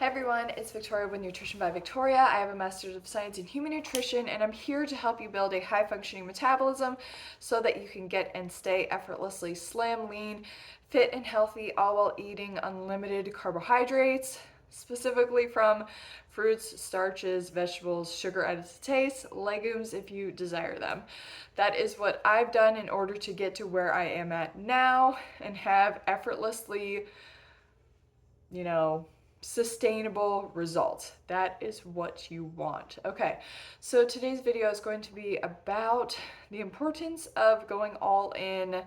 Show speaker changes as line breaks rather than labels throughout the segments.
Hi everyone, it's Victoria with Nutrition by Victoria. I have a Master's of Science in Human Nutrition and I'm here to help you build a high functioning metabolism so that you can get and stay effortlessly slim, lean, fit, and healthy, all while eating unlimited carbohydrates, specifically from fruits, starches, vegetables, sugar added to taste, legumes if you desire them. That is what I've done in order to get to where I am at now and have effortlessly, sustainable results. That is what you want. Okay, so today's video is going to be about the importance of going all in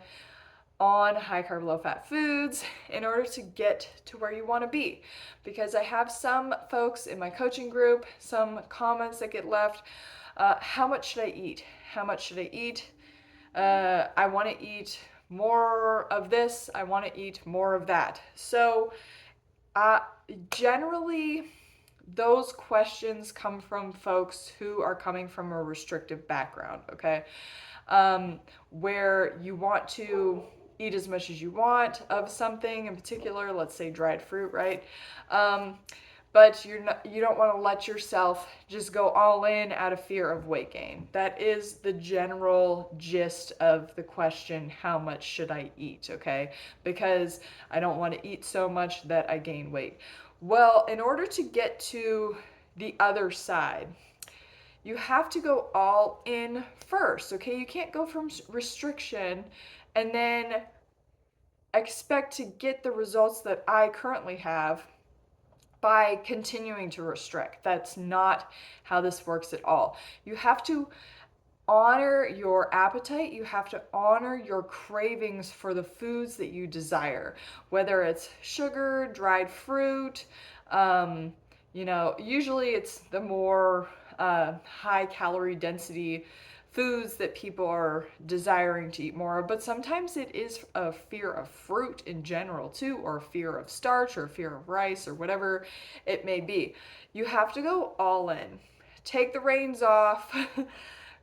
on high carb, low fat foods in order to get to where you want to be. Because I have some folks in my coaching group, some comments that get left. How much should I eat? How much should I eat? I want to eat more of this. I want to eat more of that. So generally, those questions come from folks who are coming from a restrictive background, okay? Where you want to eat as much as you want of something in particular, let's say dried fruit, right? But you don't want to let yourself just go all in out of fear of weight gain. That is the general gist of the question, how much should I eat, okay? Because I don't want to eat so much that I gain weight. Well, in order to get to the other side, you have to go all in first, okay? You can't go from restriction and then expect to get the results that I currently have by continuing to restrict. That's not how this works at all. You have to honor your appetite. You have to honor your cravings for the foods that you desire, whether it's sugar, dried fruit. Usually it's the more high calorie density foods that people are desiring to eat more of, but sometimes it is a fear of fruit in general too, or a fear of starch, or a fear of rice, or whatever it may be. You have to go all in. Take the reins off,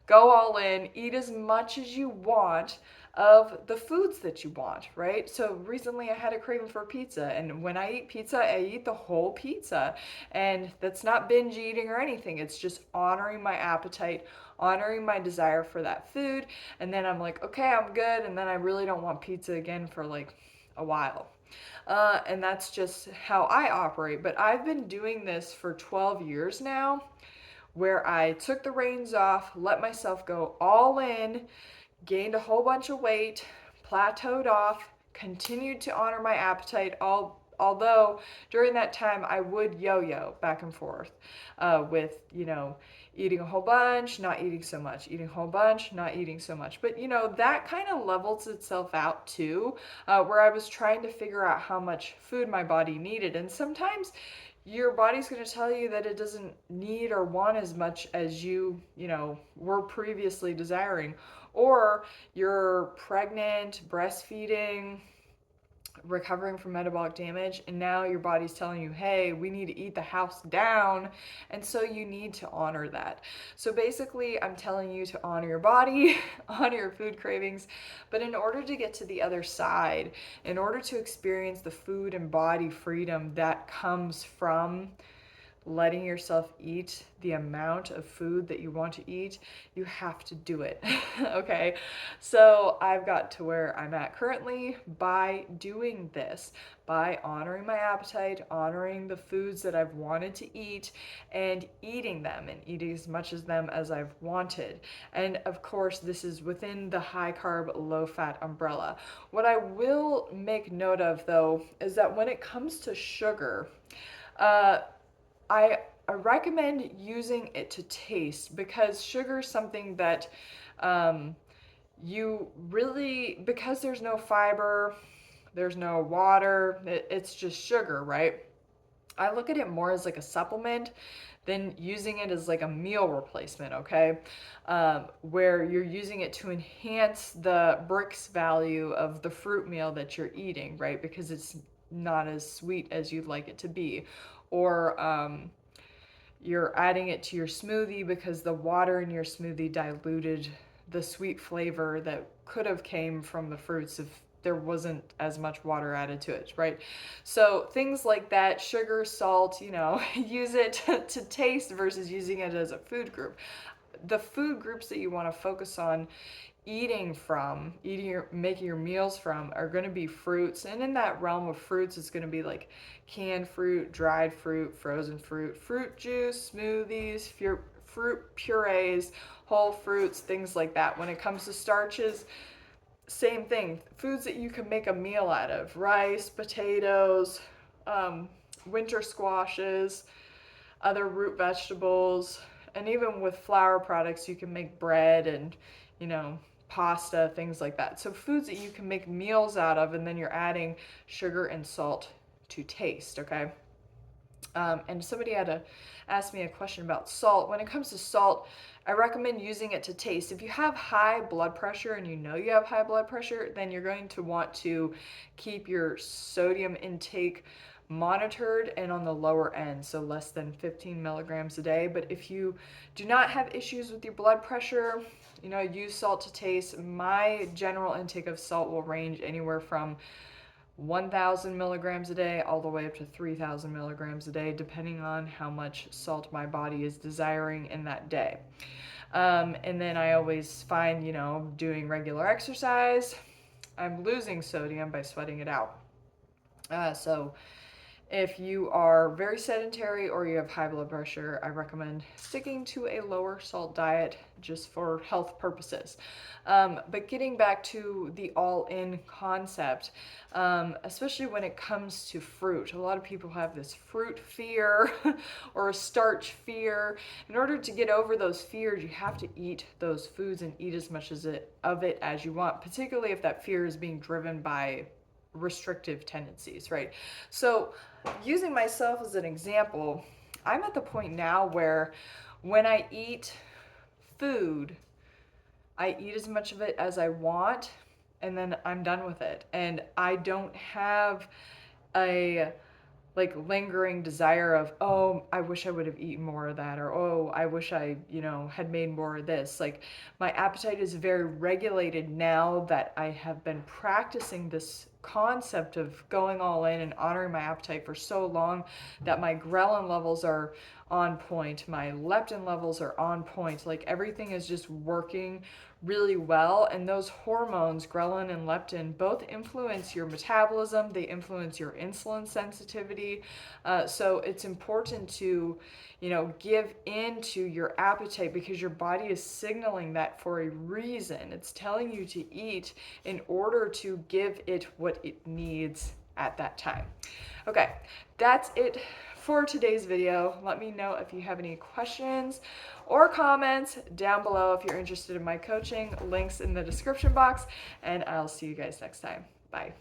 go all in, eat as much as you want of the foods that you want, right? So recently I had a craving for pizza, and when I eat pizza, I eat the whole pizza. And that's not binge eating or anything. It's just honoring my appetite, honoring my desire for that food. And then I'm like, okay, I'm good. And then I really don't want pizza again for like a while. And that's just how I operate. But I've been doing this for 12 years now, where I took the reins off, let myself go all in, gained a whole bunch of weight, plateaued off, continued to honor my appetite, although during that time I would yo-yo back and forth with, eating a whole bunch, not eating so much, eating a whole bunch, not eating so much. But, that kind of levels itself out too, where I was trying to figure out how much food my body needed. And sometimes your body's going to tell you that it doesn't need or want as much as were previously desiring. Or you're pregnant, breastfeeding, recovering from metabolic damage, and now your body's telling you, hey, we need to eat the house down, and so you need to honor that. So basically, I'm telling you to honor your body, honor your food cravings, but in order to get to the other side, in order to experience the food and body freedom that comes from letting yourself eat the amount of food that you want to eat, you have to do it. Okay, so I've got to where I'm at currently by doing this, by honoring my appetite, honoring the foods that I've wanted to eat, and eating them, and eating as much of them as I've wanted. And of course, this is within the high carb, low fat umbrella. What I will make note of though is that when it comes to sugar, I recommend using it to taste, because sugar is something that you really, because there's no fiber, there's no water, it's just sugar, right? I look at it more as like a supplement than using it as like a meal replacement, okay? Where you're using it to enhance the Brix value of the fruit meal that you're eating, right? Because it's not as sweet as you'd like it to be. Or you're adding it to your smoothie because the water in your smoothie diluted the sweet flavor that could have came from the fruits there wasn't as much water added to it, right? So things like that, sugar, salt, use it to taste versus using it as a food group. The food groups that you want to focus on making your meals from are going to be fruits. And in that realm of fruits, it's going to be like canned fruit, dried fruit, frozen fruit, fruit juice, smoothies, fruit purees, whole fruits, things like that. When it comes to starches, same thing. Foods that you can make a meal out of: rice, potatoes, winter squashes, other root vegetables, and even with flour products, you can make bread and, pasta, things like that. So foods that you can make meals out of, and then you're adding sugar and salt to taste, okay? And somebody had to ask me a question about salt. When it comes to salt, I recommend using it to taste. If you have high blood pressure and you know you have high blood pressure, then you're going to want to keep your sodium intake monitored and on the lower end, so less than 15 milligrams a day. But if you do not have issues with your blood pressure, use salt to taste. My general intake of salt will range anywhere from 1,000 milligrams a day all the way up to 3,000 milligrams a day, depending on how much salt my body is desiring in that day. And then I always find, doing regular exercise, I'm losing sodium by sweating it out. So if you are very sedentary or you have high blood pressure, I recommend sticking to a lower salt diet just for health purposes. But getting back to the all-in concept, especially when it comes to fruit, a lot of people have this fruit fear or a starch fear. In order to get over those fears, you have to eat those foods and eat as much of it as you want, particularly if that fear is being driven by restrictive tendencies, right? So using myself as an example, I'm at the point now where when I eat food, I eat as much of it as I want, and then I'm done with it. And I don't have a lingering desire of, oh, I wish I would have eaten more of that, or oh, I wish I, had made more of this. My appetite is very regulated now that I have been practicing this concept of going all in and honoring my appetite for so long, that my ghrelin levels are on point, my leptin levels are on point. Everything is just working really well. And those hormones, ghrelin and leptin, both influence your metabolism, they influence your insulin sensitivity. So it's important to give in to your appetite, because your body is signaling that for a reason. It's telling you to eat in order to give it what it needs at that time. Okay, that's it for today's video. Let me know if you have any questions or comments down below. If you're interested in my coaching, links in the description box, and I'll see you guys next time. Bye.